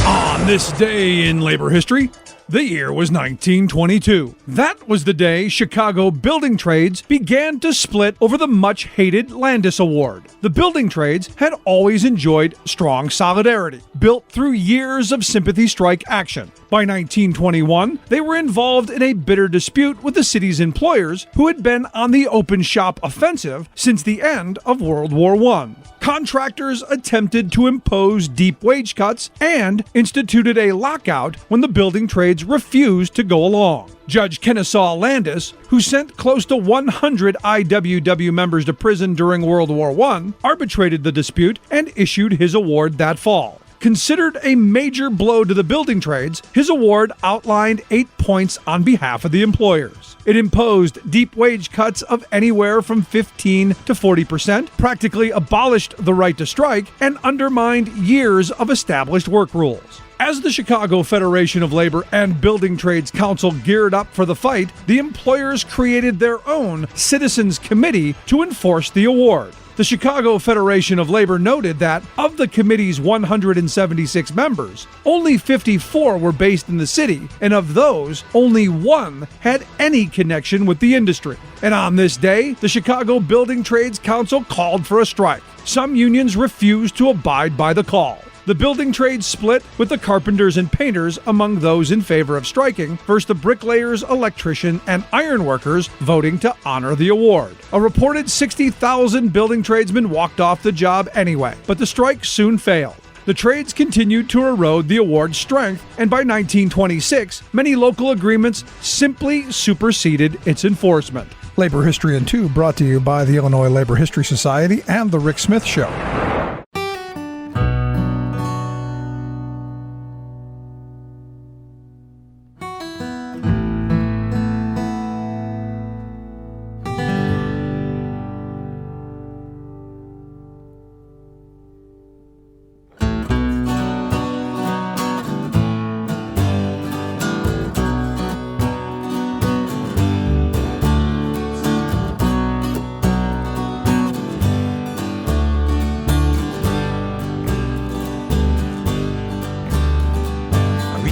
On this day in labor history, the year was 1922. That was the day Chicago building trades began to split over the much-hated Landis Award. The building trades had always enjoyed strong solidarity, built through years of sympathy strike action. By 1921, they were involved in a bitter dispute with the city's employers, who had been on the open shop offensive since the end of World War I. Contractors attempted to impose deep wage cuts and instituted a lockout when the building trades refused to go along. Judge Kennesaw Landis, who sent close to 100 IWW members to prison during World War I, arbitrated the dispute and issued his award that fall. Considered a major blow to the building trades, his award outlined 8 points on behalf of the employers. It imposed deep wage cuts of anywhere from 15 to 40%, practically abolished the right to strike, and undermined years of established work rules. As the Chicago Federation of Labor and Building Trades Council geared up for the fight, the employers created their own Citizens Committee to enforce the award. The Chicago Federation of Labor noted that of the committee's 176 members, only 54 were based in the city, and of those, only one had any connection with the industry. And on this day, the Chicago Building Trades Council called for a strike. Some unions refused to abide by the call. The building trades split, with the carpenters and painters among those in favor of striking, versus the bricklayers, electrician, and ironworkers voting to honor the award. A reported 60,000 building tradesmen walked off the job anyway, but the strike soon failed. The trades continued to erode the award's strength, and by 1926, many local agreements simply superseded its enforcement.
Labor History in 2 brought to you by the Illinois Labor History Society and The Rick Smith Show.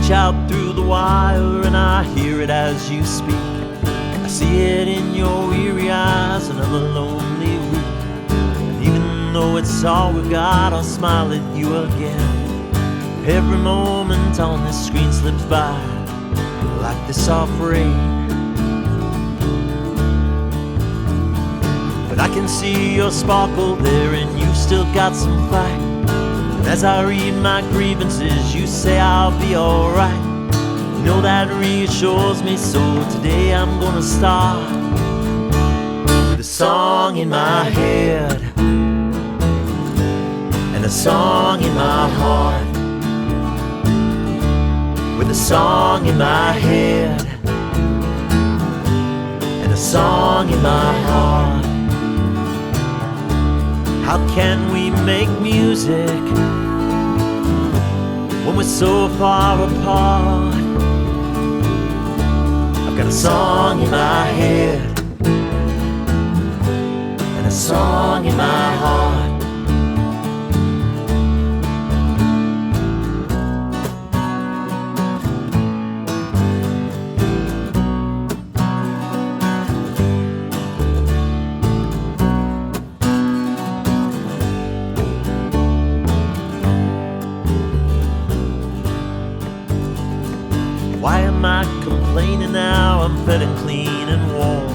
Out through the wire and I hear it as you speak. I see it in your weary eyes, another lonely week. And even though it's all we've got, I'll smile at you again. Every moment on this screen slips by like the soft rain. But I can see your sparkle there, and you've still got some fight. As I read my grievances, you say I'll be alright. You know that reassures me, so today I'm gonna start with a song in my head and a song in my heart. With a song in my head and a song in my heart. How can we make music when we're so far apart? I've got a song in my head and a song in my heart. Why am I complaining now? I'm fed and clean and warm,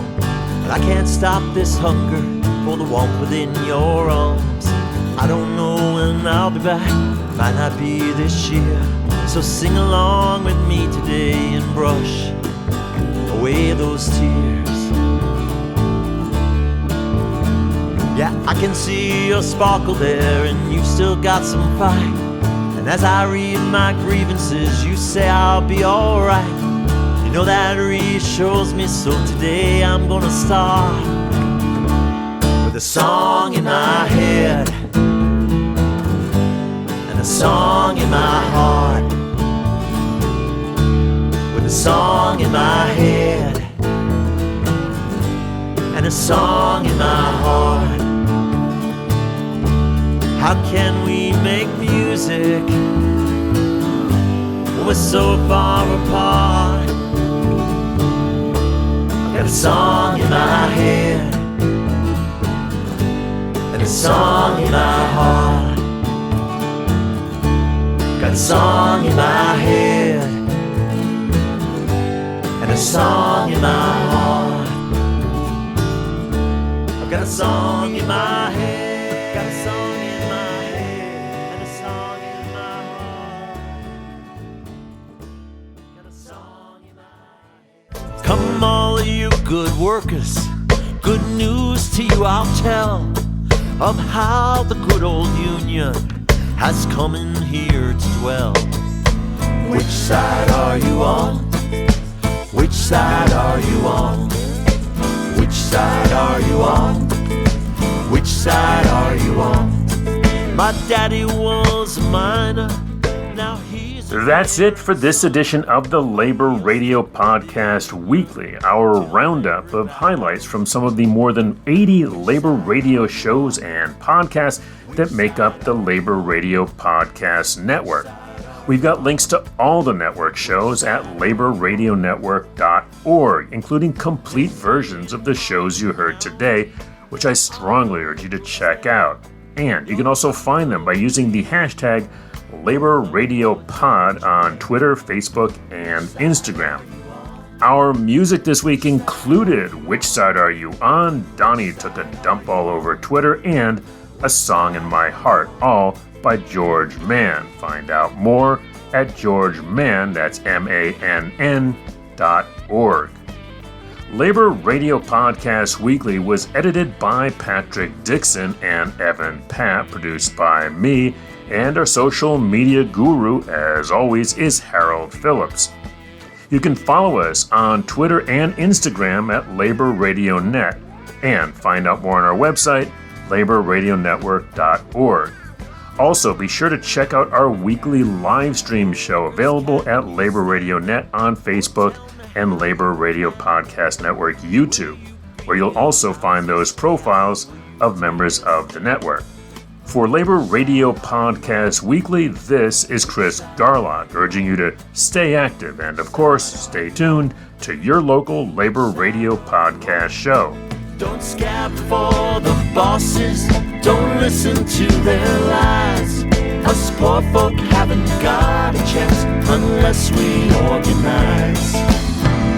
but I can't stop this hunger for the warmth within your arms. I don't know when I'll be back, might not be this year.
So sing along with me today and brush away those tears. Yeah, I can see your sparkle there, and you've still got some fight. And as I read my grievances, you say I'll be alright. You know that reassures me, so today I'm gonna start with a song in my head and a song in my heart. With a song in my head and a song in my heart. How can we make music when we're so far apart? I've got a song in my head and a song in my heart. Got a song in my head and a song in my heart. I've got a song in my head, got a song in my head and a song in my heart. Got a song in my head. Come all of you good workers, good news to you I'll tell of how the good old union has come in here to dwell. Which side are you on? Which side are you on? Which side are you on? Which side are you on? My daddy was a miner, now he's...
That's it for this edition of the Labor Radio Podcast Weekly, our roundup of highlights from some of the more than 80 labor radio shows and podcasts that make up the Labor Radio Podcast Network. We've got links to all the network shows at laborradionetwork.org, including complete versions of the shows you heard today, which I strongly urge you to check out. And you can also find them by using the hashtag LaborRadioPod on Twitter, Facebook, and Instagram. Our music this week included Which Side Are You On? Donnie Took a Dump All Over Twitter, and A Song in My Heart, all by George Mann. Find out more at GeorgeMann, that's MANN.org. Labor Radio Podcast Weekly was edited by Patrick Dixon and Evan Papp, produced by me, and our social media guru, as always, is Harold Phillips. You can follow us on Twitter and Instagram at Labor Radio Net, and find out more on our website, laborradionetwork.org. Also, be sure to check out our weekly live stream show available at Labor Radio Net on Facebook and Labor Radio Podcast Network YouTube, where you'll also find those profiles of members of the network. For Labor Radio Podcast Weekly, this is Chris Garlock, urging you to stay active and, of course, stay tuned to your local Labor Radio Podcast show.
Don't scab for the bosses, don't listen to their lies. Us poor folk haven't got a chance unless we organize.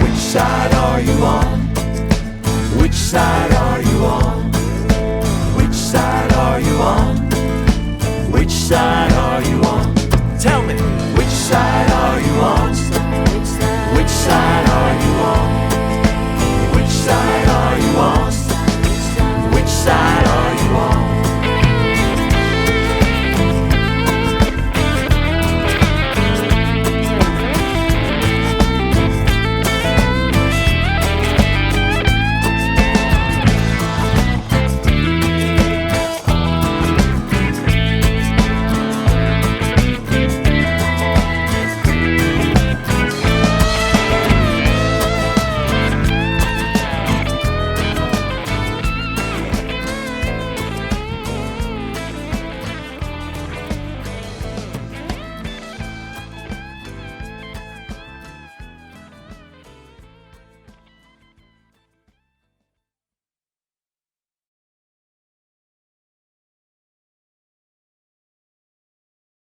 Which side are you on? Which side are you on?